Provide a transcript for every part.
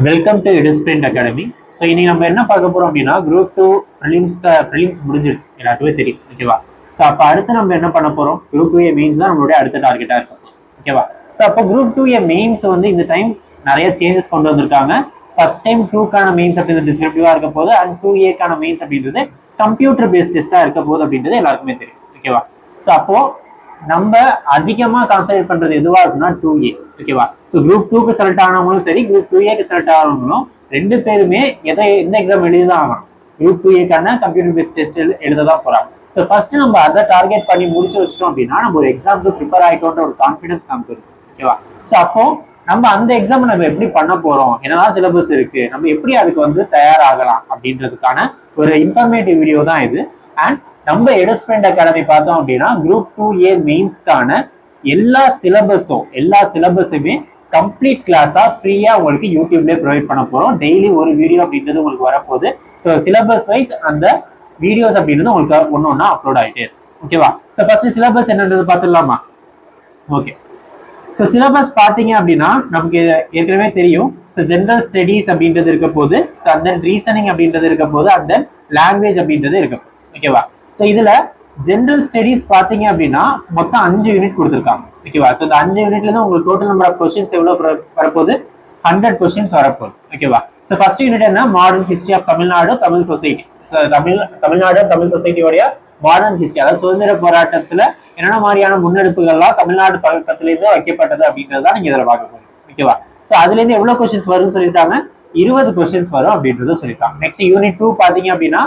Welcome to Edusprint academy. So இன்னைக்கு நம்ம என்ன பார்க்க போறோம் அப்படின்னா குரூப் டூ ப்ரிலிம்ஸ் முடிஞ்சிருச்சு, எல்லாருக்குமே தெரியும். ஓகேவா? ஸோ அப்போ அடுத்து நம்ம என்ன பண்ண போறோம்? குரூப் டூ ஏ மெயின்ஸ் தான் நம்மளுடைய அடுத்த டார்கெட்டா இருக்கும். ஓகேவா? ஸோ அப்போ குரூப் டூ ஏ மெயின்ஸ் வந்து இந்த டைம் நிறைய சேஞ்சஸ் கொண்டு வந்திருக்காங்க. ஃபர்ஸ்ட் டைம் டூக்கான மெயின்ஸ் அப்படின்றது டிஸ்கிரிப்டிவா இருக்க போது, அண்ட் டூ ஏக்கான மெயின்ஸ் அப்படின்றது கம்ப்யூட்டர் பேஸ்ட் டெஸ்டா இருக்க போது அப்படின்றது எல்லாருக்குமே தெரியும். ஓகேவா? ஸோ அப்போ நம்ம அதிகமா கான்சென்ட்ரேட் பண்றது எதுவா இருக்குன்னா 2A. ஓகேவா? ஸோ குரூப் 2க்கு செலக்ட் ஆனவங்களும் சரி, குரூப் 2Aக்கு செலக்ட் ஆனவங்களும் ரெண்டு பேருமே எந்த எக்ஸாம் எழுதிதான் ஆகணும். குரூப் 2Aக்கான கம்ப்யூட்டர் பேஸ்ட் டெஸ்ட் எழுததான் போறாங்க. ஸோ ஃபர்ஸ்ட் நம்ம அதை டார்கெட் பண்ணி முடிச்சு வச்சிட்டோம் அப்படின்னா நம்ம ஒரு எக்ஸாமுக்கு ப்ரிப்பேர் ஆயிட்டோன்ற ஒரு கான்ஃபிடன்ஸ் நமக்கு இருக்கும். ஓகேவா? ஸோ அப்போ நம்ம அந்த எக்ஸாம் நம்ம எப்படி பண்ண போறோம், என்னெல்லாம் சிலபஸ் இருக்கு, நம்ம எப்படி அதுக்கு வந்து தயாராகலாம் அப்படின்றதுக்கான ஒரு இன்ஃபர்மேட்டிவ் வீடியோ தான் இது. அண்ட் நம்ம எடுஸ்பிரிண்ட் அகாடமி பார்த்தோம் அப்படின்னா குரூப் 2A மெயின்ஸ்க்கான எல்லா சிலபஸுமே கம்ப்ளீட் கிளாஸா ஃப்ரீயா உங்களுக்கு யூடியூப்லேயே ப்ரொவைட் பண்ண போறோம். டெய்லி ஒரு வீடியோ அப்படின்றது உங்களுக்கு வரப்போகுது. ஸோ சிலபஸ் வைஸ் அந்த வீடியோஸ் அப்படின்றது உங்களுக்கு ஒன்னொன்னா அப்லோட் ஆகிட்டே இருக்கு. ஓகேவா? ஸோ ஃபர்ஸ்ட் சிலபஸ் என்னன்றது பார்த்துடலாமா? ஓகே. ஸோ சிலபஸ் பார்த்தீங்க அப்படின்னா நமக்கு ஏற்கனவே தெரியும். ஸோ ஜென்ரல் ஸ்டடீஸ் அப்படின்றது இருக்க போது, ஸோ அண்ட் தென் ரீசனிங் அப்படின்றது இருக்க போது, அண்ட் தென் லாங்குவேஜ் அப்படின்றது இருக்க போது. ஓகேவா? ஸோ இதுல ஜென்ரல் ஸ்டடீஸ் பார்த்தீங்க அப்படின்னா மொத்தம் 5 யூனிட் கொடுத்துருக்காங்க. ஓகேவா? ஸோ இந்த 5 யூனிட்ல இருந்து உங்களுக்கு டோட்டல் நம்பர் ஆஃப் கொஸ்டின்ஸ் எவ்வளவு வரப்போகுது? 100 கொஸ்டின்ஸ் வரப்போகுது. ஓகேவா? ஸோ ஃபர்ஸ்ட் யூனிட் என்ன? Modern history of Tamil Nadu, Tamil society. So Tamil Nadu Tamil சொசைட்டியோடைய மாடர்ன் ஹிஸ்டரி, அதாவது சுதந்திர போராட்டத்துல என்னென்ன மாதிரியான முன்னெடுப்புகள்லாம் தமிழ்நாடு பக்கத்திலேருந்து வைக்கப்பட்டது அப்படின்றத நீங்க இதில் பார்க்க போறீங்க. ஓகேவா? ஸோ அதுல இருந்து எவ்வளவு கொஸ்டின்ஸ் வரும்னு சொல்லிட்டாங்க? 20 கொஸ்டின்ஸ் வரும் அப்படின்றத சொல்லிட்டாங்க. நெக்ஸ்ட் யூனிட் 2 பாத்தீங்க அப்படின்னா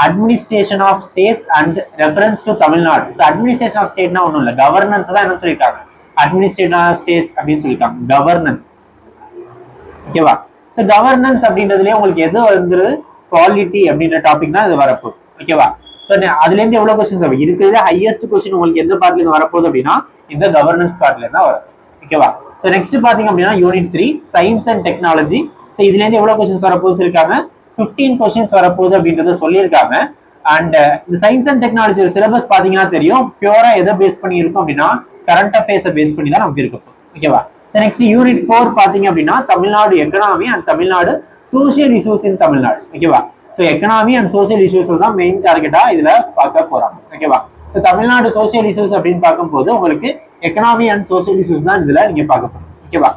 administration of states and reference to Tamil Nadu. Administration of ஸ்டேட்னா ஒன்றும் இல்லை, கவர்னன்ஸ் தான் என்ன சொல்லியிருக்காங்க? அட்மினிஸ்ட்ரேஷன் ஆஃப் ஸ்டேட்ஸ் அப்படின்னு சொல்லியிருக்காங்க, கவர்னன்ஸ். ஓகேவா? ஸோ கவர்னன்ஸ் அப்படின்றதுலேயே உங்களுக்கு எது வந்துருது? குவாலிட்டி அப்படின்ற டாபிக் தான் இது வரப்போகுது. ஓகேவா? ஸோ அதுலேருந்து எவ்வளோ கொஸ்டின்ஸ் வரும்? இருக்கிறது ஹையஸ்ட் கொஸ்டின் உங்களுக்கு எந்த பார்ட்ல இருந்து வரப்போகுது அப்படின்னா இந்த கவர்னன்ஸ் பார்ட்ல இருந்தா வரும். ஓகேவா? ஸோ நெக்ஸ்ட் பாத்தீங்க அப்படின்னா unit 3 science and technology. So இதுலேருந்து எவ்வளோ கொஸ்டின்ஸ் வரப்போகுது சொல்லியிருக்காங்க? 15 கொஸ்டின்ஸ் வரப்போகுது அப்படின்றத சொல்லியிருக்காங்க. அண்ட் இந்த சயின்ஸ் அண்ட் டெக்னாலஜி சிலபஸ் பாத்தீங்கன்னா தெரியும், பியூரா எதை பேஸ் பண்ணி இருக்கும் அப்படின்னா கரண்ட் அஃபேர்ஸை பேஸ் பண்ணி தான் நமக்கு இருக்கும். ஓகேவா? ஸோ நெக்ஸ்ட் யூனிட் 4 பாத்தீங்க அப்படின்னா Tamil Nadu economy and Tamil Nadu social issues in Tamil Nadu. ஓகேவா? So economy and social issues தான் மெயின் டார்கெட்டா இதுல பார்க்க போறாங்க. ஓகேவா? ஸோ தமிழ்நாடு சோசியல் இஷ்யூஸ் அப்படின்னு பார்க்கும்போது உங்களுக்கு எக்கனாமி அண்ட் சோசியல் இஷ்யூஸ் தான் இதுல நீங்க பார்க்க போறோம். ஓகேவா?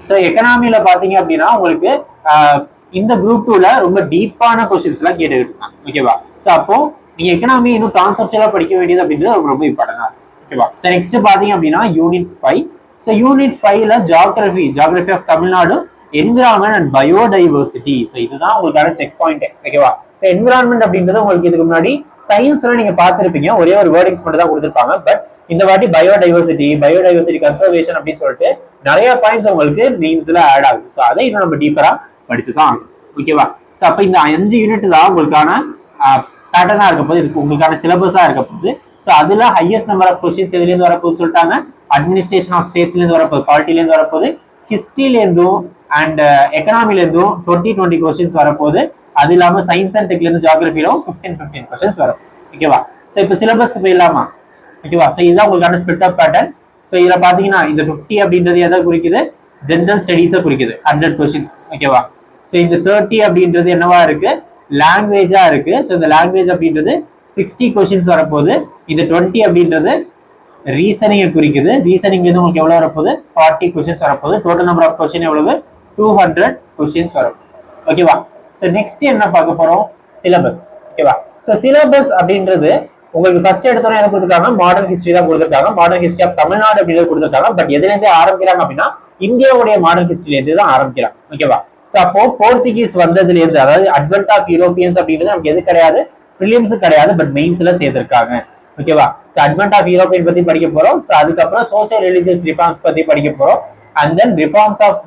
ஸோ எக்கனாமியில பாத்தீங்க அப்படின்னா உங்களுக்கு இந்த குரூப் 2ல ரொம்ப டீப்பான கொஸ்டின்ஸ் எல்லாம் கேட்டுக்கிட்டு இருக்காங்க. ஓகேவா? ஸோ அப்போ நீங்க எக்கனாமி இன்னும் கான்செப்டுவலா படிக்க வேண்டியது அப்படின்றது ரொம்ப இம்பார்ட்டன்டா இருக்கு. ஓகேவா? ஸோ நெக்ஸ்ட் பாத்தீங்க அப்படின்னா யூனிட் 5. ஸோ யூனிட் 5ல geography of Tamil Nadu, environment and biodiversity. So இதுதான் உங்களுக்கான செக் பாயிண்ட். ஓகேவா? ஸோ என்விரான்மெண்ட் அப்படின்றது உங்களுக்கு இதுக்கு முன்னாடி சயின்ஸ்ல நீங்க பார்த்திருப்பீங்க, ஒரே ஒரு வேர்டிங்ஸ் மட்டும் தான் கொடுத்துருப்பாங்க. பட் இந்த வாட்டி பயோடைவர்சிட்டி கன்சர்வேஷன் அப்படின்னு சொல்லிட்டு நிறைய பாயிண்ட்ஸ் உங்களுக்கு மெயின்ஸ்ல ஆட் ஆகுது. ஸோ அதை இன்னும் நம்ம டீப்பரா படிச்சுதான் ஆகும். ஓகேவா? ஸோ அப்போ இந்த 5 யூனிட் தான் உங்களுக்கான பேட்டர்னா இருக்க போது, இதுக்கு உங்களுக்கான சிலபஸா இருக்க போகுது. ஸோ அதுல ஹையஸ்ட் நம்பர் ஆஃப் கொஸ்டின்ஸ் எதுலேருந்து வரப்போகுது சொல்லிட்டாங்க? அட்மினிஸ்ட்ரேஷன் ஆஃப் ஸ்டேட்ஸ்லேருந்து வரப்போகுது, குவாலிட்டிலேருந்து வரப்போகுது, ஹிஸ்டரியிலேருந்தும் அண்ட் எக்கனாமிலேருந்தும் 20 கொஸ்டின்ஸ் வரப்போகுது. அது இல்லாம சயின்ஸ் அண்ட் டெக்லேருந்து ஜியாகிரபியிலும் 15 கொஸ்டின்ஸ் வரும். ஓகேவா? ஸோ இப்போ சிலபஸ்க்கு போயிடலாமா? ஓகேவா? ஸோ இதுதான் உங்களுக்கான ஸ்பிளிட் அப் பேட்டர்ன். ஸோ இதுல பாத்தீங்கன்னா இந்த 50 அப்படின்றது எதை குறிக்குது? ஜென்ரல் ஸ்டடீஸை குறிக்குது, 100 கொஸ்டின்ஸ். ஓகேவா? ஸோ இந்த 30 அப்படின்றது என்னவா இருக்கு? லாங்குவேஜா இருக்கு. ஸோ இந்த லாங்குவேஜ் அப்படின்றது 60 கொஸ்டின்ஸ் வரப்போகுது. இந்த 20 அப்படின்றது ரீசனிங்கை குறிக்குது. ரீசனிங் வந்து உங்களுக்கு எவ்வளவு வரப்போகுது? 40 கொஸ்டின்ஸ் வரப்போகுது. டோட்டல் நம்பர் ஆஃப் கொஸ்டின் எவ்வளவு? 200 கொஸ்டின்ஸ் வரும். ஓகேவா? ஸோ நெக்ஸ்ட் என்ன பார்க்க போறோம்? சிலபஸ். ஓகேவா? ஸோ சிலபஸ் அப்படின்றது உங்களுக்கு ஃபர்ஸ்ட் எடுத்தோட எதை கொடுத்துருக்காங்க? மாடர்ன் ஹிஸ்டரி தான் கொடுத்துருக்காங்க. மாடர்ன் ஹிஸ்டரி ஆஃப் தமிழ்நாடு அப்படின்றது கொடுத்துருக்காங்க. பட் எதுல இருந்தே ஆரம்பிக்கிறாங்க அப்படின்னா இந்தியாவுடைய மாடர்ன் ஹிஸ்டரியில இருந்து தான் ஆரம்பிக்கிறாங்க. ஓகேவா? ஸோ அப்போ போர்த்துகீஸ் வந்ததுல இருந்து, அதாவது அட்வென்ட் ஆஃப் யூரோப்பியன்ஸ் அப்படின்றது நமக்கு எது கிடையாது? பிரிலிம்ஸ் கிடையாது, பட் மெயின்ஸ்ல சேர்த்திருக்காங்க. ஓகேவா? ஸோ அட்வென்ட் ஆஃப் யூரோப்பியன் பத்தி படிக்க போறோம். ஸோ அதுக்கப்புறம் சோசியல் ரிலிஜியஸ் ரிஃபார்ம்ஸ் பத்தி படிக்க போறோம். And then reforms of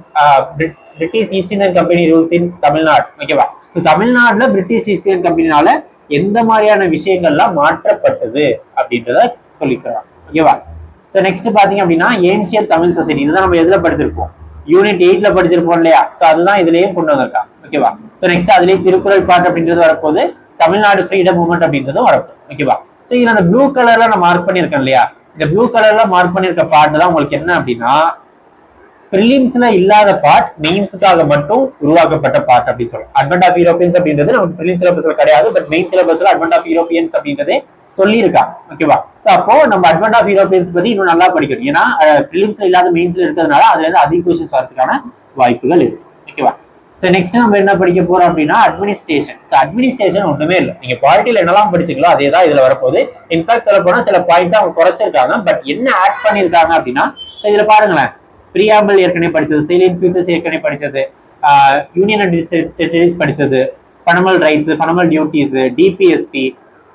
British East Indian Company rules in Tamil Nadu. ஓகேவா? ஸோ தமிழ்நாடுல பிரிட்டிஷ் ஈஸ்ட் இந்தியன் கம்பெனினால எந்த மாதிரியான விஷயங்கள்லாம் மாற்றப்பட்டது அப்படின்றத சொல்லிக்கிறாங்க. ஓகேவா? ஸோ நெக்ஸ்ட் பாத்தீங்க அப்படின்னா ஏன்ஷியன் தமிழ் சொசைட்டி. இதுதான் நம்ம எதுல படிச்சிருப்போம்? யூனிட் 8ல படிச்சிருப்போம் இல்லையா? ஸோ அதுதான் இதுலயும் கொண்டு வந்திருக்காங்க. ஓகேவா? ஸோ நெக்ஸ்ட் அதுலயே திருக்குறள் பாட்டு அப்படின்றது வரப்போது, தமிழ்நாடு ஃப்ரீடம் மூவ்மெண்ட் அப்படின்றதும் வரப்போகுது. ஓகேவா? ஸோ இதுல அந்த ப்ளூ கலர்ல நான் மார்க் பண்ணிருக்கேன் இல்லையா? இந்த ப்ளூ கலர்ல மார்க் பண்ணிருக்க பாட்டு தான் உங்களுக்கு என்ன அப்படின்னா பிரிலிம்ஸ்ல இல்லாத பார்ட் மெயின்ஸுக்காக மட்டும் உருவாக்கப்பட்ட பார்ட் அப்படின்னு சொல்றோம். அட்வென்ட் ஆஃப் யூரோப்பியன்ஸ் அப்படின்றது நமக்கு பிரிலிம் சிலபஸ்ல கிடையாது, பட் மெயின் சிலபஸ்ல அட்வென்ட் ஆஃப் யூரோப்பியன்ஸ் அப்படின்றதே சொல்லியிருக்காங்க. ஓகேவா? சோ அப்போ நம்ம அட்வென்ட் ஆஃப் யூரோப்பியன்ஸ் பத்தி இன்னும் நல்லா படிக்கணும். ஏன்னா பிரிலிம்ஸ்ல இல்லாத மெயின்ஸ்ல இருக்கிறதுனால அதுல இருந்து அதிக கொஸ்டின்ஸ் வரதுக்கான வாய்ப்புகள் இருக்கு. ஓகேவா? ஸோ நெக்ஸ்ட் நம்ம என்ன படிக்க போறோம் அப்படின்னா அட்மினிஸ்ட்ரேஷன். ஸோ அட்மினிஸ்ட்ரேஷன் ஒண்ணுமே இல்லை, நீங்க பாலிட்டியில் என்னெல்லாம் படிச்சீங்களோ அதே தான் இதுல வரப்போகுது. இன்ஃபேக்ட் சொல்ல போனா சில பாயிண்ட்ஸ் அவங்க குறைச்சிருக்காங்க, பட் என்ன ஆட் பண்ணிருக்காங்க அப்படின்னா, ஸோ இதுல பாருங்களேன், ப்ரியாம்பிள் ஏற்கனவே படிச்சது, சேலியன் ஃபியூச்சர்ஸ் ஏற்கனவே படிச்சது, யூனியன் அண்ட் டெரிட்டரிஸ் படிச்சது, fundamental rights, fundamental duties, DPSP,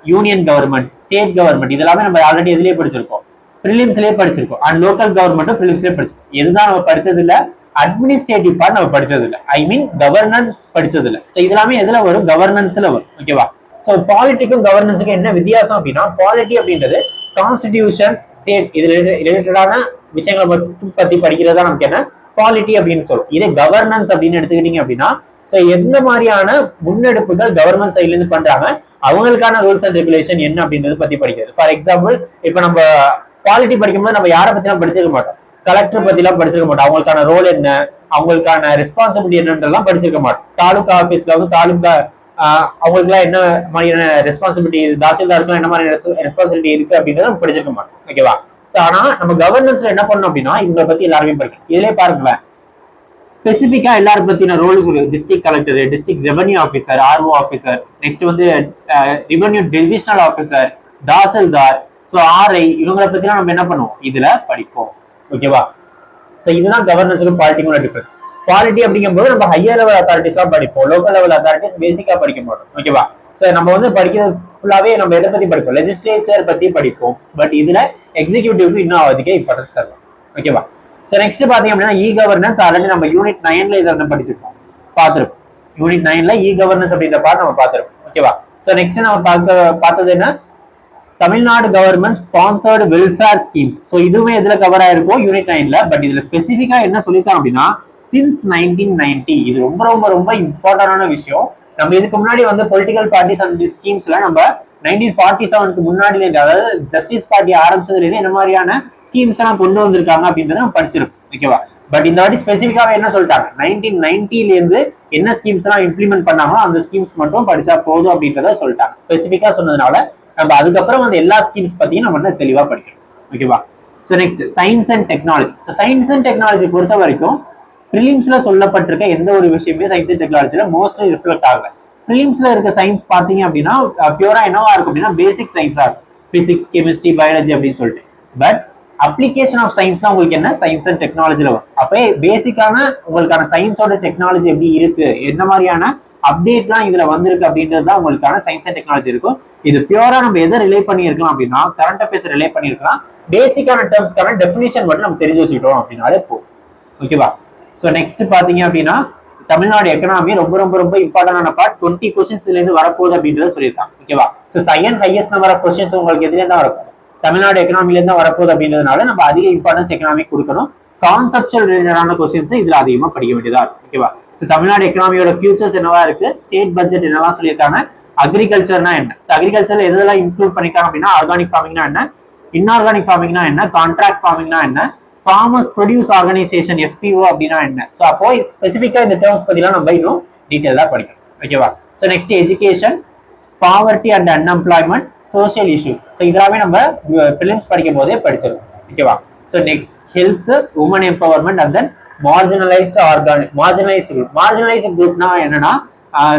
union government, state government, இதெல்லாமே நம்ம ஆல்ரெடி எதுலயே படிச்சிருக்கோம், ப்ரிலிம்ஸ்லயே படிச்சிருக்கோம். அண்ட் லோக்கல் கவர்மெண்ட்டும் ப்ரிலிம்ஸ்லயே படிச்சிருக்கோம். எதுதான் நம்ம படிச்சது இல்ல, அட்மினிஸ்ட்ரேட்டிவ் பார்ட் நம்ம படிச்சது இல்லை, ஐ மீன் கவர்னன்ஸ் படிச்சது இல்லை. ஸோ இதெல்லாமே எதுல வரும், கவர்னன்ஸ்ல வரும். ஓகேவா? ஸோ பாலிட்டிக்கும் கவர்னன்ஸுக்கும் என்ன வித்தியாசம் அப்படின்னா, பாலிட்டி அப்படின்றது கான்ஸ்டிடியூஷன், ஸ்டேட் இது ரிலேட்டடான விஷயங்களை மட்டும் பத்தி படிக்கிறதா நமக்கு என்ன பாலிட்டி அப்படின்னு சொல்லுவோம். இதே கவர்னன்ஸ் அப்படின்னு எடுத்துக்கிட்டீங்க அப்படின்னா, ஸோ எந்த மாதிரியான முன்னெடுப்புகள் கவர்மெண்ட் சைட்ல இருந்து பண்றாங்க, அவங்களுக்கான ரூல்ஸ் அண்ட் ரெகுலேஷன் என்ன அப்படின்றது பத்தி படிக்கிறது. ஃபார் எக்ஸாம்பிள், இப்போ நம்ம பாலிட்டி படிக்கும்போது நம்ம யாரை பத்தி எல்லாம் படிச்சிருக்க மாட்டோம், கலெக்டர் பத்தி எல்லாம் படிச்சிருக்க மாட்டோம், அவங்களுக்கான ரோல் என்ன, அவங்களுக்கான ரெஸ்பான்சிபிலிட்டி என்னன்றெல்லாம் படிச்சிருக்க மாட்டோம். தாலுகா ஆபீஸ்ல வந்து தாலுகா அவங்களுக்கு எல்லாம் என்ன மாதிரியான ரெஸ்பான்சிபிலிட்டி, தாசில்தாருக்குலாம் என்ன மாதிரி ரெஸ்பான்சிபிலிட்டி இருக்கு அப்படின்றத நம்ம படிச்சிருக்க மாட்டோம். ஓகேவா? ஆனா நம்ம கவர்னன்ஸ்ல என்ன பண்ணணும் அப்படின்னா, இவங்களை பத்தி எல்லாருமே படிக்கணும். இதுலயே பாருங்களேன், ஸ்பெசிபிக்கா எல்லாரும் பத்தின role, district collector, district revenue officer, R O officer, next வந்து revenue divisional officer, tahsildar, so R I, இவங்களை பத்திலாம் நம்ம என்ன பண்ணுவோம், இதுல படிப்போம். ஓகேவா? ஸோ இதுதான் கவர்னன்ஸுக்கும் பாலிட்டிக்கும் டிஃபரன்ஸ். பாலிட்டி அப்படிங்கும்போது நம்ம ஹையர் லெவல் அத்தாரிட்டிஸ் எல்லாம் படிப்போம், லோக்கல் லெவல் அத்தாரிட்டிஸ் பேசிக்கா படிக்க மாட்டோம். ஓகேவா? ஸோ நம்ம வந்து படிக்கிறது ஃபுல்லாவே நம்ம எதை பத்தி படிப்போம், லெஜிஸ்லேச்சர் பத்தி படிப்போம். பட் இதுல எக்ஸிக்யூட்டிவ்க்கு இன்னும் அதிக இம்பார்ட்டன்ஸ் தரலாம். ஓகேவா? ஸோ நெக்ஸ்ட் பாத்தீங்க அப்படின்னா இ கவர்னன்ஸ், ஆல்ரெடி நம்ம யூனிட் 9ல இதை படிச்சிருக்கோம், பார்த்திருப்போம். யூனிட் 9ல இ கவர்னன்ஸ் அப்படின்ற பார்ட் நம்ம பார்த்திருப்போம். ஓகேவா? ஸோ நெக்ஸ்ட் நம்ம பார்த்தது என்ன, Tamil Nadu government sponsored welfare schemes. So இதுவுமே இதுல கவர் ஆயிருக்கும் யூனிட் 9ல. பட் இதுல ஸ்பெசிஃபிக்கா என்ன சொல்லியிருக்காங்க அப்படின்னா, சின்ஸ் 1990, இது ரொம்ப ரொம்ப ரொம்ப இம்பார்ட்டன்டான விஷயம். நம்ம இதுக்கு முன்னாடி வந்து பொலிட்டிக்கல் பார்ட்டிஸ் அண்ட் ஸ்கீம்ஸ்ல நம்ம 1947க்கு முன்னாடில இருந்து, அதாவது ஜஸ்டிஸ் பார்ட்டி ஆரம்பிச்சதுல இருந்து என்ன மாதிரியான ஸ்கீம்ஸ் எல்லாம் கொண்டு வந்திருக்காங்க அப்படின்றத நம்ம படிச்சிருக்கோம். ஓகேவா? பட் இந்த வாட்டி ஸ்பெசிஃபிக்காவே என்ன சொல்லிட்டாங்க, 1990ல இருந்து என்ன ஸ்கீம்ஸ் எல்லாம் இம்ப்ளிமெண்ட் பண்ணாங்களோ அந்த ஸ்கீம்ஸ் மட்டும் படிச்சா போதும் அப்படின்றத சொல்லிட்டாங்க. ஸ்பெசிஃபிக்கா சொன்னதுனால நம்ம அதுக்கப்புறம் வந்து எல்லா ஸ்கீம்ஸ் பத்தியும் நம்ம தெளிவா படிக்கணும். ஓகேவா? So next science and technology. So science and technology பொறுத்த வரைக்கும் ப்ரிலிம்ஸ்ல சொல்லப்பட்டிருக்க எந்த ஒரு விஷயமே சயின்ஸ் அண்ட் டெக்னாலஜில மோஸ்ட்லி ரிஃப்ளெக்ட் ஆகல. ப்ரிலிம்ஸ்ல இருக்க சயின்ஸ் பாத்தீங்க அப்படின்னா பியூரா என்னவா இருக்கும் அப்படின்னா பேசிக் சயின்ஸா இருக்கும், பிசிக்ஸ், கெமிஸ்ட்ரி, பயாலஜி அப்படின்னு சொல்லிட்டு. பட் அப்ளிகேஷன் ஆஃப் சயின்ஸ் தான் உங்களுக்கு என்ன, சயின்ஸ் அண்ட் டெக்னாலஜில வரும். அப்போ பேசிக்கான உங்களுக்கான சயின்ஸோட டெக்னாலஜி எப்படி இருக்கு, என்ன மாதிரியான அப்டேட்லாம் இதுல வந்திருக்கு அப்படின்றது தான் உங்களுக்கான சயின்ஸ் அண்ட் டெக்னாலஜி இருக்கும். இது பியூரா நம்ம எதை ரிலே பண்ணியிருக்கலாம் அப்படின்னா கரண்ட் அஃபேர்ஸ் ரிலே பண்ணியிருக்கலாம். பேசிக்கான டேர்ம்ஸ்க்கான டெஃபினிஷன் மட்டும் நம்ம தெரிஞ்சு வச்சுக்கிட்டோம் அப்படின்னாலே போதும். ஓகேவா? ஸோ நெக்ஸ்ட் பாத்தீங்க அப்படின்னா தமிழ்நாடு எக்கனாமி ரொம்ப ரொம்ப ரொம்ப இம்பார்ட்டன்டான பார்ட். 20 கொஸ்டின்ஸ்ல இருந்து வரப்போகுது அப்படின்றத சொல்லியிருக்காங்க. ஓகேவா? So second highest number of questions உங்களுக்கு எதுல இருந்தா வரப்போகுது, தமிழ்நாடு எக்கனாமில இருந்தா வரப்போகுது அப்படின்றதுனால நம்ம அதிக இம்பார்ட்டன்ஸ் எக்கனாமிக் கொடுக்கணும். கான்செப்சுவல் ரிலேட்டடான கொஸ்டின்ஸ் இதுல அதிகமா படிக்க வேண்டியதா இருக்கும். ஓகேவா? ஸோ தமிழ்நாடு எக்கனாமியோட ஃபியூச்சர்ஸ் என்னவா இருக்கு, ஸ்டேட் பட்ஜெட் என்னவா சொல்லியிருக்காங்க, அக்ரிகல்ச்சர்னா என்ன, அக்ரிகல்ச்சர்ல எதெல்லாம் இன்க்ளூட் பண்ணிருக்காங்க அப்படின்னா ஆர்கானிக் ஃபார்மிங்னா என்ன, இன்ஆர்கானிக் ஃபார்மிங்னா என்ன, கான்ட்ராக்ட் ஃபார்மிங்னா என்ன, ஃபார்மர்ஸ் ப்ரொடியூஸ் ஆர்கனைசேஷன் எஃபிஓ அப்படின்னா என்ன. ஸோ அப்போ ஸ்பெசிஃபிக்கா இந்த டேர்ம்ஸ் பத்திலாம் நம்ம இன்னும் டீட்டெயிலா படிக்கணும். ஓகேவா? So next education, poverty and unemployment, social issues. So இதெல்லாமே நம்ம பிலிம்ஸ் படிக்கும் போதே படிச்சிருக்கோம். ஓகேவா? So next health, women empowerment and then marginalised குரூப்னா என்னன்னா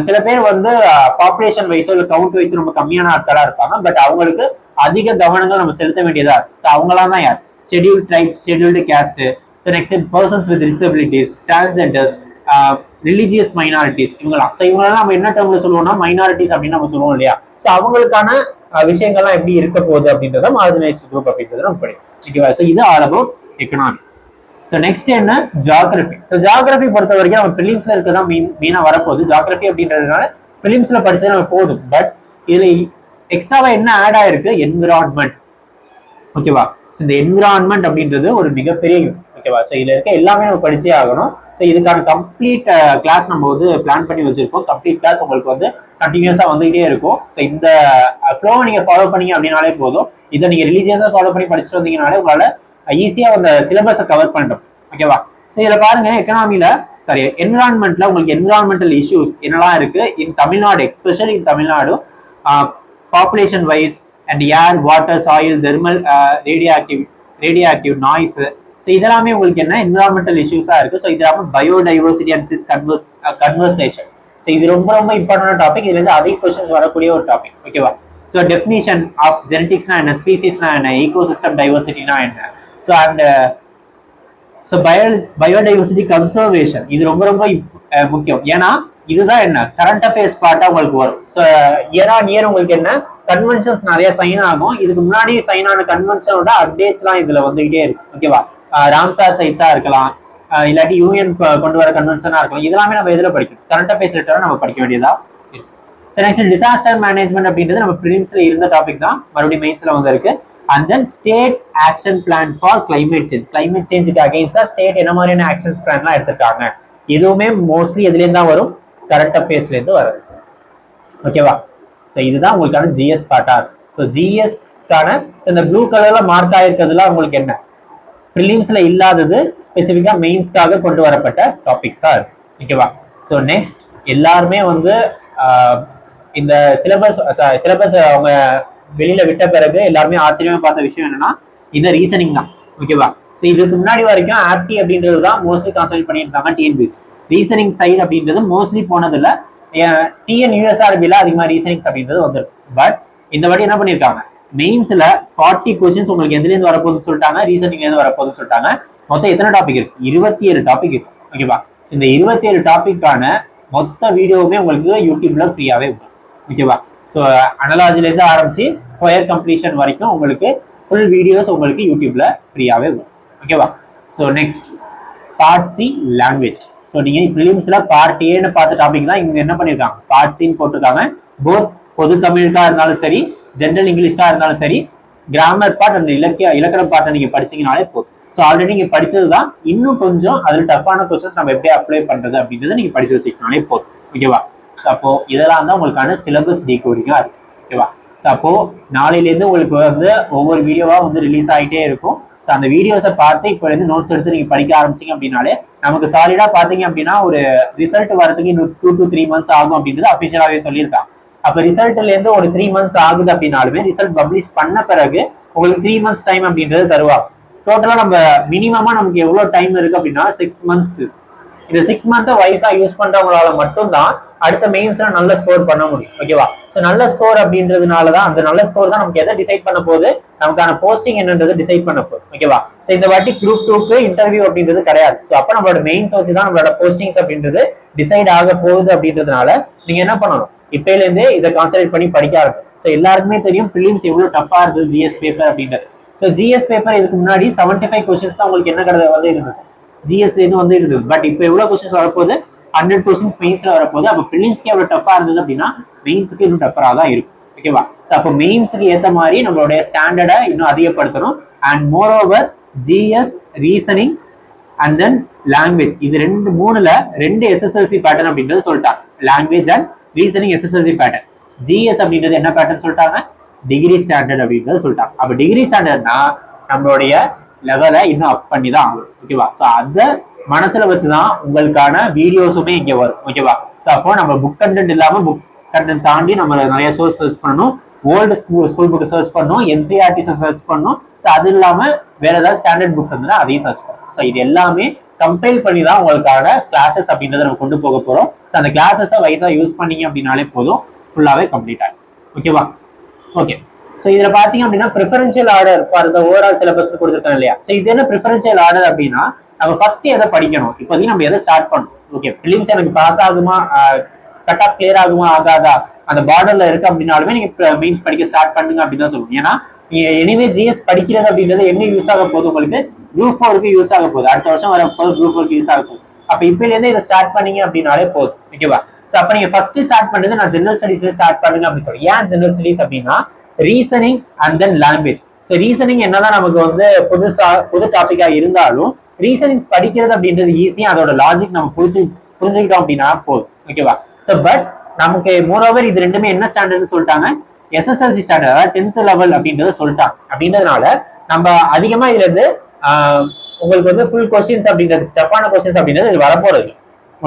சில பேர் வந்து பாப்புலேஷன் வைஸோ இல்லை கவுண்ட் வைஸ் ரொம்ப கம்மியான ஆட்களா இருப்பாங்க. பட் அவங்களுக்கு அதிக கவனங்கள் நம்ம செலுத்த வேண்டியதா இருக்கு. ஸோ அவங்களாம் தான் யார், scheduled tribes, scheduled caste, so next persons with disabilities, transgenders, religious minorities, இவங்களாம். ஸோ இவங்களெல்லாம் நம்ம என்ன டேர்ம்ல சொல்லுவோம்னா மைனாரிட்டிஸ் அப்படின்னு நம்ம சொல்லுவோம் இல்லையா. ஸோ அவங்களுக்கான விஷயங்கள்லாம் எப்படி இருக்க போகுது அப்படின்றத மார்ஜினைஸ்டு குரூப் அப்படின்றத நம்ம படிக்கும். ஓகேவா? ஸோ இது all about economy. So next என்ன, ஜியாகிரபி. ஸோ ஜியாகிரபி பொறுத்த வரைக்கும் நம்ம பிலிம்ஸ்ல இருக்கதான் மெயினா வரப்போகுது. ஜியாகிரபி அப்படின்றதுனால பிலிம்ஸ்ல படிச்சது நம்ம போதும். பட் இதுல எக்ஸ்ட்ராவா என்ன ஆட் ஆயிருக்கு, என்விரான்மெண்ட். ஓகேவா? ஸோ இந்த என்விரான்மெண்ட் அப்படின்றது ஒரு மிகப்பெரிய, ஓகேவா? ஸோ இதுல இருக்க எல்லாமே நம்ம படிச்சே ஆகணும். ஸோ இதுக்கான கம்ப்ளீட் கிளாஸ் நம்ம வந்து பிளான் பண்ணி வச்சிருக்கோம். கம்ப்ளீட் கிளாஸ் உங்களுக்கு வந்து கண்டினியூஸா வந்துகிட்டே இருக்கும். ஸோ இந்த ஃப்ளோவை நீங்க ஃபாலோ பண்ணீங்க அப்படின்னாலே போதும். இதை நீங்க ரிலீஜியஸா ஃபாலோ பண்ணி படிச்சுட்டு வந்தீங்கனாலே உங்களால ஈஸியா அந்த சிலபஸை கவர் பண்றோம். ஓகேவா? ஸோ இதில் பாருங்க எக்கனாமில சாரி என்விரான்மெண்ட்ல உங்களுக்கு என்விரான்மெண்டல் இஷ்யூஸ் என்னெல்லாம் இருக்கு in Tamil Nadu, especially in Tamil Nadu, population wise and air, water, soil, thermal, radio active noise. So இதெல்லாமே உங்களுக்கு என்ன என்விரான்மெண்டல் இஷ்யூஸா இருக்கு. ஸோ இதெல்லாம் பயோடைவர்சிட்டி அண்ட் கன்வர்சேஷன். ஸோ இது ரொம்ப ரொம்ப இம்பார்ட்டன்ட் டாபிக். இதுல இருந்து அதிக கொஸ்டின்ஸ் வரக்கூடிய ஒரு டாபிக். ஓகேவா? ஸோ டெஃபினிஷன் ஆஃப் ஜெனடிக்ஸ்னா என்ன, ஸ்பீசிஸ்னா என்ன, ஈகோசிஸ்டம் டைவர்சிட்டினா என்ன, so and so biodiversity conservation இது ரொம்ப ரொம்ப முக்கியம். ஏன்னா இதுதான் என்ன கரண்ட் அஃபேர்ஸ் பார்ட்டா உங்களுக்கு வரும். ஸோ இயர் ஆன் இயர் உங்களுக்கு என்ன கன்வென்ஷன்ஸ் நிறைய சைன் ஆகும். இதுக்கு முன்னாடி சைன் ஆன கன்வென்ஷனோட அப்டேட்ஸ்லாம் இதுல வந்துகிட்டே இருக்கு. ஓகேவா? ராம்சார் சைட்ஸா இருக்கலாம், இல்லாட்டி யூஎன் கொண்டு வர கன்வென்ஷனா இருக்கலாம். இதெல்லாமே நம்ம எதில் படிக்கணும், கரண்ட் அஃபேர்ஸ் ரிலேட்டடா நம்ம படிக்க வேண்டியதா இருக்கு. ஸோ நெக்ஸ்ட் டிசாஸ்டர் மேனேஜ்மெண்ட் அப்படின்றது நம்ம ப்ரிலிம்ஸ்ல இருந்த டாபிக் தான், மறுபடியும் மெயின்ஸ்ல வந்து இருக்கு. And then state action plan for climate change. Climate சேஞ்சுக்கு அகைன்ஸ்டா ஸ்டேட் என்ன மாதிரியான ஆக்ஷன் பிளான்லாம் எடுத்துருக்காங்க. இதுவுமே மோஸ்ட்லி எதுலேருந்து தான் வரும், கரண்ட் அஃபேர்ஸ்லேருந்து வருது. ஓகேவா? ஸோ இதுதான் உங்களுக்கான ஜிஎஸ் பார்ட்டா இருக்கு. ஸோ ஜிஎஸ்க்கான இந்த ப்ளூ கலர்ல மார்க் ஆயிருக்கிறதுலாம் உங்களுக்கு என்ன ப்ரிலிம்ஸ்ல இல்லாதது, ஸ்பெசிஃபிக்கா மெயின்ஸ்க்காக கொண்டு வரப்பட்ட டாபிக்ஸா இருக்கு. ஓகேவா? ஸோ நெக்ஸ்ட் எல்லாருமே வந்து இந்த சிலபஸ் அவங்க வெளியில விட்ட பிறகு எல்லாருமே ஆச்சரியமா பார்த்த விஷயம் என்னன்னா இந்த ரீசனிங் தான். ஓகேவா? ஸோ இதுக்கு முன்னாடி வரைக்கும் ஆப்டி அப்படின்றது தான் மோஸ்ட்லி கான்சன்ட்ரேட் பண்ணியிருந்தாங்க டிஎன்பிஎஸ். ரீசனிங் சைடு அப்படின்றது மோஸ்ட்லி போனதில்லை. டிஎன்யூஎஸ்ஆர்பியில் அதிகமாக ரீசனிங்ஸ் அப்படின்றது வந்துருக்கு. பட் இந்த வாட்டி என்ன பண்ணியிருக்காங்க, மெயின்ஸ்ல 40 கொஸ்டின்ஸ் உங்களுக்கு எதுலேருந்து வரப்போகுதுன்னு சொல்லிட்டாங்க, ரீசனிங்லேருந்து வரப்போகுதுன்னு சொல்லிட்டாங்க. மொத்தம் எத்தனை டாபிக் இருக்கு, 27 டாபிக் இருக்கு. ஓகேவா? இந்த 27 டாபிக்கான மொத்த வீடியோவுமே உங்களுக்கு யூடியூப்ல ஃப்ரீயாவே இருக்கும். ஓகேவா? ஸோ அனலாஜிலேருந்து ஆரம்பிச்சு ஸ்கொயர் கம்ப்ளீஷன் வரைக்கும் உங்களுக்கு ஃபுல் வீடியோஸ் உங்களுக்கு யூடியூப்ல ஃப்ரீயாவே வரும். ஓகேவா? So next part C language. So நீங்க ப்ரிலிம்ஸ்ல பார்ட் ஏன்னு பார்த்த டாபிக் தான் இங்க என்ன பண்ணிருக்காங்க, பார்ட் சின்னு போட்டிருக்காங்க. போத் பொது தமிழுக்கா இருந்தாலும் சரி, ஜென்ரல் இங்கிலீஷ்கா இருந்தாலும் சரி, கிராமர் பார்ட் அண்ட் இலக்கணம் பார்ட்டை நீங்க படிச்சீங்கனாலே போதும். ஸோ ஆல்ரெடி நீங்க படிச்சது தான், இன்னும் கொஞ்சம் அதில் டஃப்பான கொஸ்டின்ஸ் நம்ம எப்படி அப்ளை பண்றது அப்படின்றத நீங்க படிச்சு வச்சுக்கினாலே போதும். ஓகேவா? ஸோ அப்போ இதெல்லாம் தான் உங்களுக்கான சிலபஸ் டீகோடிங்கா இருக்கு. ஓகேவா? ஸோ அப்போ நாளையிலேருந்து உங்களுக்கு வந்து ஒவ்வொரு வீடியோவா வந்து ரிலீஸ் ஆகிட்டே இருக்கும். ஸோ அந்த வீடியோஸை பார்த்து இப்போ இருந்து நோட்ஸ் எடுத்து நீங்க படிக்க ஆரம்பிச்சிங்க அப்படின்னாலே நமக்கு சாலிடா பார்த்தீங்க அப்படின்னா ஒரு ரிசல்ட் வரதுக்கு இன்னும் 2 to 3 months ஆகும் அப்படின்றது அஃபிஷியலாகவே சொல்லியிருக்காங்க. அப்போ ரிசல்ட்லேருந்து ஒரு 3 months ஆகுது அப்படின்னாலுமே ரிசல்ட் பப்ளிஷ் பண்ண பிறகு உங்களுக்கு 3 months டைம் அப்படின்றது தருவாங்க. டோட்டலா நம்ம மினிமமா நமக்கு எவ்வளவு டைம் இருக்கு அப்படின்னா 6 months. இந்த 6 month வைஸா யூஸ் பண்றவங்களால மட்டும்தான் அடுத்த மெயின்ஸ்ல நல்ல ஸ்கோர் பண்ண முடியும். ஓகேவா? ஸோ நல்ல ஸ்கோர் அப்படின்றதுனாலதான், அந்த நல்ல ஸ்கோர் தான் நமக்கு எதை டிசைட் பண்ண போகுது, நமக்கான போஸ்டிங் என்னன்றது டிசைட் பண்ண போகுது. ஓகேவா? ஸோ இந்த வாட்டி குரூப் 2க்கு இன்டர்வியூ அப்படின்றது கிடையாது. ஸோ அப்போ நம்மளோட மெயின்ஸ் வச்சு தான் நம்மளோட போஸ்டிங்ஸ் அப்படின்றது டிசைட் ஆக போகுது. அப்படின்றதுனால நீங்க என்ன பண்ணணும், இப்பையில இருந்தே இதை கான்சன்ட்ரேட் பண்ணி படிக்க ஆரம்பிக்கும். ஸோ எல்லாருக்குமே தெரியும் ப்ரிலிம்ஸ் எவ்வளவு டஃபா இருக்குது ஜிஎஸ் பேப்பர் அப்படின்றது. ஸோ ஜிஎஸ் பேப்பர் இதுக்கு முன்னாடி 75 கொஸ்டின்ஸ் தான் உங்களுக்கு என்ன கிடையாது வந்து இருந்தது, ஜிஎஸ்ல இருந்து வந்து இருந்தது. பட் இப்போ எவ்வளவு கொஸ்டின்ஸ் வரப்போகுது, 100 கொஸ்டின்ஸ் மெயின்ஸ்ல வரப்போகுது. அப்போ ப்ரிலிம்ஸ்க்கு எவ்வளவு டஃபா இருந்தது அப்படின்னா மெயின்ஸுக்கு இன்னும் டஃபரா தான் இருக்கும். ஓகேவா? ஸோ அப்போ மெயின்ஸுக்கு ஏற்ற மாதிரி நம்மளுடைய ஸ்டாண்டர்டை இன்னும் அதிகப்படுத்தணும். And more over GS, reasoning and then language, இது 2 எஸ்எஸ்எல்சி பேட்டர்ன் அப்படின்றது சொல்லிட்டாங்க. Language and reasoning SSLC pattern. GS அப்படின்றது என்ன பேட்டர்ன் சொல்லிட்டாங்க, டிகிரி ஸ்டாண்டர்ட் அப்படின்றது சொல்லிட்டாங்க. அப்போ டிகிரி ஸ்டாண்டர்ட்னா நம்மளுடைய லெவலை இன்னும் அப் பண்ணி தான் ஆகும். ஓகேவா? ஸோ அதை மனசுல வச்சுதான் உங்களுக்கான வீடியோஸுமே இங்க வரும். ஓகேவா? ஸோ அப்போ நம்ம புக் கண்டென்ட் இல்லாம புக் கண்டென்ட் தாண்டி நம்ம நிறைய சோர்ஸ் சர்ச் பண்ணணும். ஓல்டு ஸ்கூல் புக் சர்ச் பண்ணணும், என்சிஆர்டிஸ் சர்ச் பண்ணணும். ஸோ அது இல்லாம வேற ஏதாவது ஸ்டாண்டர்ட் புக்ஸ் இருந்ததுன்னா அதையும் சர்ச் பண்ணணும். ஸோ இது எல்லாமே கம்பைல் பண்ணி தான் உங்களுக்கான கிளாஸஸ் அப்படின்றத நம்ம கொண்டு போக போறோம். ஸோ அந்த கிளாஸஸை வைஸா யூஸ் பண்ணீங்க அப்படின்னாலே போதும், ஃபுல்லாவே கம்ப்ளீட் ஆகும். ஓகேவா? ஓகே. ஸோ இதுல பாத்தீங்க அப்படின்னா preferential order for the overall syllabus கொடுத்துருக்கோம் இல்லையா? ஸோ இது என்ன ப்ரிஃபரன்ஷியல் ஆர்டர் அப்படின்னா, நம்ம ஃபர்ஸ்ட் எதை படிக்கணும், இப்போதைக்கு நம்ம எதை ஸ்டார்ட் பண்ணணும். ஓகே, பிலிம்ஸ் எனக்கு பாஸ் ஆகுமா, கட் ஆஃப் கிளியர் ஆகுமா ஆகாதா, அந்த பார்டர்ல இருக்கு அப்படின்னாலுமே நீங்க மெயின்ஸ் படிக்க ஸ்டார்ட் பண்ணுங்க அப்படின்னு தான் சொல்லுவோம். ஏன்னா எனிவே ஜிஎஸ் படிக்கிறது அப்படின்றது எங்க யூஸ் ஆக போகுது, உங்களுக்கு குரூப் 4க்கு யூஸ் ஆக போகுது. அடுத்த வருஷம் வர போது குரூப் 4க்கு யூஸ் ஆக போகுது. அப்ப இப்பயிலேருந்து இதை ஸ்டார்ட் பண்ணீங்க அப்படின்னாலே போதும். ஓகேவா? ஸோ அப்ப நீங்க ஃபர்ஸ்ட் ஸ்டார்ட் பண்ணது நான் ஜெனரல் ஸ்டடீஸ்ல ஸ்டார்ட் பண்ணுங்க அப்படின்னு சொல்றேன். ஏன் ஜெனரல் ஸ்டடீஸ் அப்படின்னா reasoning and then language. So reasoning என்னதான் நமக்கு வந்து புது டாபிக்கா இருந்தாலும் ரீசனிங்ஸ் படிக்கிறது அப்படின்றது ஈஸியா, அதோட லாஜிக் நம்ம புரிஞ்சுக்கிட்டோம் அப்படின்னா போதும். ஓகேவா? ஸோ பட் நமக்கு மோரோவர் இது ரெண்டுமே என்ன ஸ்டாண்டர்ட்னு சொல்லிட்டாங்க, எஸ்எஸ்எல்சி ஸ்டாண்டர்ட், அதாவது 10th லெவல் அப்படின்றத சொல்லிட்டாங்க. அப்படின்றதுனால நம்ம அதிகமா இதுல இருந்து உங்களுக்கு வந்து ஃபுல் கொஸ்டின்ஸ் அப்படின்றது டஃபான கொஸ்டின்ஸ் அப்படின்றது இது வரப்போறது.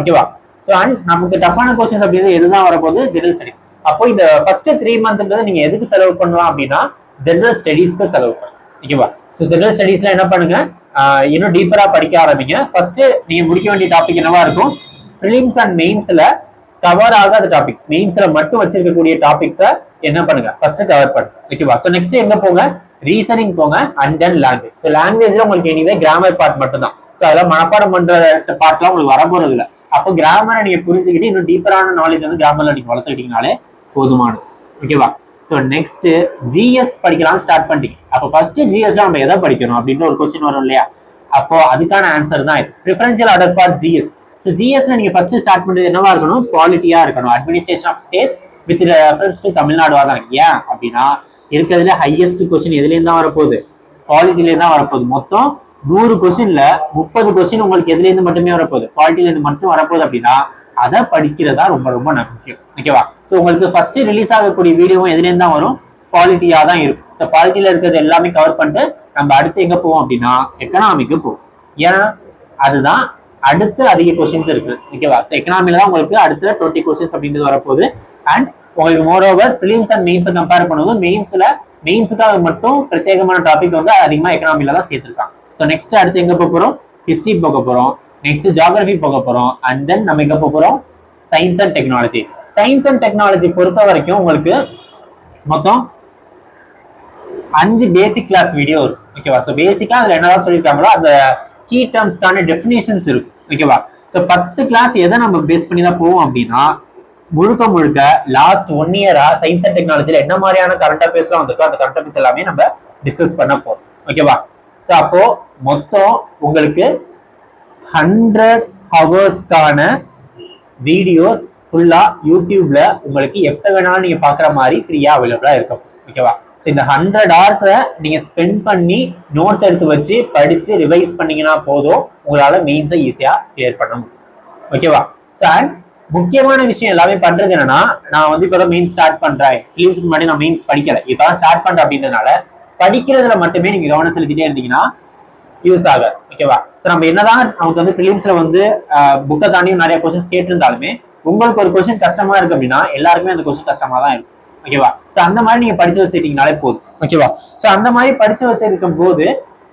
ஓகேவா? ஸோ அண்ட் நமக்கு டஃபான கொஸ்டின்ஸ் அப்படின்றது எதுதான் வரப்போகுது? General studies. அப்போ இந்த ஃபர்ஸ்ட் 3 மந்த்ன்றது நீங்க எதுக்கு செலவு பண்ணலாம் அப்படின்னா ஜெனரல் ஸ்டடீஸ்க்கு செலவு பண்ணலாம். ஓகேவா? ஸோ ஜெனரல் ஸ்டடீஸ்ல என்ன பண்ணுங்க, இன்னும் டீப்பரா படிக்க ஆரம்பிங்க. ஃபர்ஸ்ட் நீங்க முடிக்க வேண்டிய டாபிக் என்னவா இருக்கும்? ப்ரிலிம்ஸ் அண்ட் மெயின்ஸ்ல கவர் ஆகாத டாபிக், மெயின்ஸ்ல மட்டும் வச்சிருக்கக்கூடிய டாபிக்ஸை என்ன பண்ணுங்க, ஃபர்ஸ்ட் கவர் பண்ணுங்க. ஓகேவா? ஸோ நெக்ஸ்ட் எங்க போங்க? ரீசனிங் போங்க அண்ட் தென் லாங்குவேஜ். ஸோ லாங்குவேஜ்ல உங்களுக்கு எனிவே கிராமர் பார்ட் மட்டும் தான். ஸோ அதெல்லாம் மனப்பாடம் பண்ற பார்ட்லாம் உங்களுக்கு வரப்போறது இல்லை. அப்போ கிராமரை நீங்க புரிஞ்சுக்கிட்டு இன்னும் டீப்பரான நாலேஜ் வந்து கிராமர்ல நீங்க வளர்த்துக்கிட்டீங்கனாலே போதுமானது. ஓகேவா? ஸோ நெக்ஸ்ட் ஜிஎஸ் படிக்கலாம் ஸ்டார்ட் பண்ணிட்டீங்க. அப்போ ஃபர்ஸ்ட் ஜிஎஸ்ல நம்ம எதை படிக்கணும் அப்படின்ற ஒரு கொஸ்டின் வரும் இல்லையா? அப்போ அதுக்கான ஆன்சர் தான் இது, preferential order for G S. So ஜிஎஸ்ல நீங்க ஃபர்ஸ்ட் ஸ்டார்ட் பண்றது என்னவா இருக்கணும்? பாலிட்டியா இருக்கணும். Administration of states with reference to Tamil Nadu தான். ஏன் அப்படின்னா இருக்கிறதுல ஹையஸ்ட் கொஸ்டின் எதுலேருந்து தான் வரப்போகுது? பாலிட்டிலேருந்து தான் வரப்போகுது. மொத்தம் 100 கொஸ்டின்ல 30 கொஸ்டின் உங்களுக்கு எதுலேருந்து மட்டுமே வரப்போகுது? பாலிட்டிலேருந்து மட்டும் வரப்போகுது. அப்படின்னா அதை படிக்கிறதா ரொம்ப ரொம்ப முக்கியம். ஓகேவா? ஸோ உங்களுக்கு ஃபர்ஸ்ட் ரிலீஸ் ஆகக்கூடிய வீடியோவும் எதுலேருந்து தான் வரும்? பாலிட்டியா தான் இருக்கும். ஸோ பாலிட்டியில இருக்கிறது எல்லாமே கவர் பண்ணிட்டு நம்ம அடுத்து எங்க போவோம் அப்படின்னா எக்கனாமிக்கு போவோம். ஏன்னா அதுதான் அடுத்து அதிக கொஸ்டின்ஸ் இருக்கு. ஓகேவா? ஸோ எக்கனாமில தான் உங்களுக்கு அடுத்த 20 கொஸ்டின்ஸ் அப்படின்றது வரப்போகுது. அண்ட் உங்களுக்கு மோர் ஓவர் பிலிம்ஸ் அண்ட் மெயின்ஸை கம்பேர் பண்ணும்போது மெயின்ஸுக்காக மட்டும் பிரத்யேகமான டாபிக் வந்து அதிகமாக எக்கனாமில தான் சேர்த்துருக்காங்க. ஸோ நெக்ஸ்ட் அடுத்து எங்க போகிறோம்? ஹிஸ்டரி போக போகிறோம், நெக்ஸ்ட் ஜியாகிரபி போக போகிறோம், அண்ட் தென் நம்ம எங்க போகிறோம்? Science and technology. Science and technology பொறுத்த வரைக்கும் உங்களுக்கு மொத்தம் 5 பேசிக் கிளாஸ் வீடியோ இருக்கும். ஓகேவா? ஸோ பேசிக்கா அதில் என்னதான் சொல்லியிருக்காங்களோ அந்த கீ டேர்ம்ஸ்க்கான டெஃபினேஷன்ஸ் இருக்கும். ஓகேவா? ஸோ 10 கிளாஸ் எதை நம்ம பேஸ் பண்ணி தான் போவோம் அப்படின்னா முழுக்க லாஸ்ட் 1 இயரா சயின்ஸ் அண்ட் டெக்னாலஜில என்ன மாதிரியான கரண்ட் அஃபேர்ஸ்லாம் வந்திருக்கோ அந்த கரண்ட் அஃபேர்ஸ் எல்லாமே நம்ம டிஸ்கஸ் பண்ண போறோம். ஓகேவா? ஸோ அப்போ மொத்தம் உங்களுக்கு 100 ஹவர்ஸ்க்கான வீடியோஸ் ஃபுல்லா யூடியூப்ல உங்களுக்கு எப்ப வேணாலும் நீங்க பாக்குற மாதிரி ஃப்ரீயா அவைலபிளா இருக்கும். ஓகேவா? ஸோ இந்த 100 ஹவர்ஸை நீங்க ஸ்பெண்ட் பண்ணி நோட்ஸ் எடுத்து வச்சு படிச்சு ரிவைஸ் பண்ணீங்கன்னா போதும், உங்களால மெயின்ஸை ஈஸியா கிளியர் பண்ண முடியும். ஓகேவா? ஸோ அண்ட் முக்கியமான விஷயம் எல்லாமே பண்றது என்னன்னா, நான் வந்து இப்பதான் மெயின் ஸ்டார்ட் பண்றேன், பிலிம்ஸ்க்கு முன்னாடி நான் மெயின்ஸ் படிக்கல, இப்பதான் ஸ்டார்ட் பண்றேன் அப்படின்றதுனால படிக்கிறதுல மட்டுமே நீங்க கவனம் செலுத்திட்டே இருந்தீங்கன்னா யூஸ் ஆகாது. ஓகேவா? ஸோ நம்ம என்னதான் நமக்கு வந்து பிலிம்ஸ்ல வந்து புக்கை தாண்டியும் நிறைய கொஸ்டின்ஸ் கேட்டிருந்தாலுமே உங்களுக்கு ஒரு கொஸ்டின் கஷ்டமா இருக்கு அப்படின்னா எல்லாருக்குமே அந்த கொஸ்டின் கஷ்டமா தான் இருக்கும். ஓகேவா? ஸோ அந்த மாதிரி நீங்க படிச்சு வச்சுட்டீங்கனாலே போதும். ஓகேவா? ஸோ அந்த மாதிரி படிச்சு வச்சிருக்கும் போது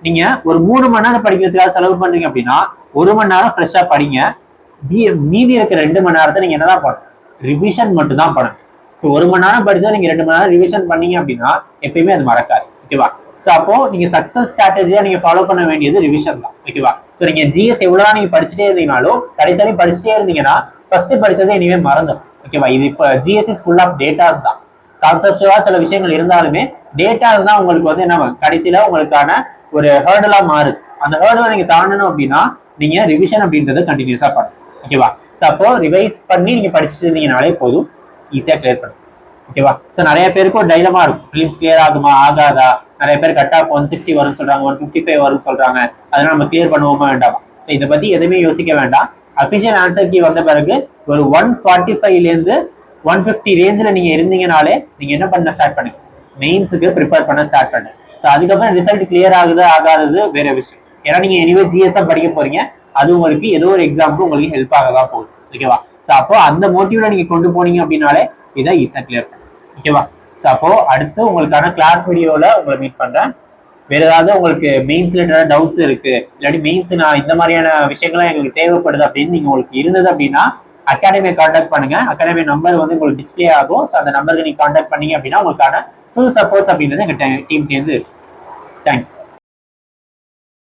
நீங்க ஒரு 3 மணி நேரம் படிக்கிறதுக்காக செலவு பண்றீங்க அப்படின்னா 1 மணி நேரம் ஃப்ரெஷ்ஷா படிங்க. மீதி இருக்கிற 2 மணி நேரத்தை நீங்க என்னதான் பண்ணணும்? ரிவிஷன் மட்டும் தான் பண்ணணும். ஸோ 1 மணி நேரம் படிச்சா நீங்க 2 மணி நேரம் ரிவிஷன் பண்ணீங்க அப்படின்னா எப்பயுமே அது மறக்காது. ஓகேவா? ஸோ அப்போ நீங்க சக்சஸ் ஸ்ட்ராட்டஜியா நீங்க ஃபாலோ பண்ண வேண்டியது ரிவிஷன் தான். ஓகேவா? ஸோ நீங்க ஜிஎஸ் எவ்வளவுதான் நீங்க படிச்சுட்டே இருந்தீங்கனாலும் கடைசி படிச்சுட்டே இருந்தீங்கன்னா ஃபர்ஸ்ட் படிச்சதே இனிமே மறந்துடும். ஓகேவா? இது இப்போ GS is full of datas தான். கான்செப்டுவா சில விஷயங்கள் இருந்தாலுமே டேட்டாஸ் தான் உங்களுக்கு வந்து என்ன கடைசியில உங்களுக்கான ஒரு ஹேர்டலா மாறுது. அந்த ஹேர்டலை நீங்க தாண்டணும் அப்படின்னா நீங்க ரிவிஷன் அப்படின்றத கண்டினியூஸா பண்ணணும். ஓகேவா? ஸோ அப்போ ரிவைஸ் பண்ணி நீங்க படிச்சுட்டு இருந்தீங்கனாலே போதும், ஈஸியா கிளியர் பண்ணும். ஓகேவா? ஸோ நிறைய பேருக்கு ஒரு டைலமா இருக்கும், பிலிம்ஸ் கிளியர் ஆகுமா ஆகாதா? நிறைய பேர் கட் ஆஃப் 160 வரும்னு சொல்றாங்க, 155 வரும்னு சொல்றாங்க, அதனால நம்ம கிளியர் பண்ணுவோமா வேண்டாமா? ஸோ இதை பத்தி எதுவுமே யோசிக்க வேண்டாம். அபிஷியல் ஆன்சர் கீ வந்த பிறகு ஒரு 145 150 ரேஞ்சில் நீங்க இருந்தீங்கனாலே நீங்க என்ன பண்ண ஸ்டார்ட் பண்ணுங்க, மெயின்ஸுக்கு ப்ரிப்பேர் பண்ண ஸ்டார்ட் பண்ணுங்க. ஸோ அதுக்கப்புறம் ரிசல்ட் கிளியர் ஆகுது ஆகாதது வேற விஷயம். ஏன்னா நீங்க எனிவே ஜிஎஸ் தான் படிக்க போறீங்க, அது உங்களுக்கு ஏதோ ஒரு எக்ஸாமுக்கு உங்களுக்கு ஹெல்ப் ஆக தான் போகுது. ஓகேவா? ஸோ அப்போ அந்த மோட்டிவ்ல நீங்க கொண்டு போனீங்க அப்படின்னாலே இதை ஈஸியாக கிளியர் பண்ணுங்க. ஓகேவா? ஸோ அப்போ அடுத்து உங்களுக்கான கிளாஸ் வீடியோல உங்களை மீட் பண்றேன். வேற ஏதாவது உங்களுக்கு மெயின்ஸ் ரிலேட்டடாக டவுட்ஸ் இருக்கு, இல்லாட்டி மெயின்ஸ் நான் இந்த மாதிரியான விஷயங்கள்லாம் எங்களுக்கு தேவைப்படுது அப்படின்னு நீங்க உங்களுக்கு இருந்தது அப்படின்னா அகாடமியை கான்டாக்ட் பண்ணுங்க. அகாடமி நம்பர் வந்து உங்களுக்கு டிஸ்பிளே ஆகும். ஸோ அந்த நம்பருக்கு நீங்க கான்டாக்ட் பண்ணீங்க அப்படின்னா உங்களுக்கான ஃபுல் சப்போர்ட்ஸ் அப்படின்றது எங்க டீம் தேர்ந்து. தேங்க்யூ.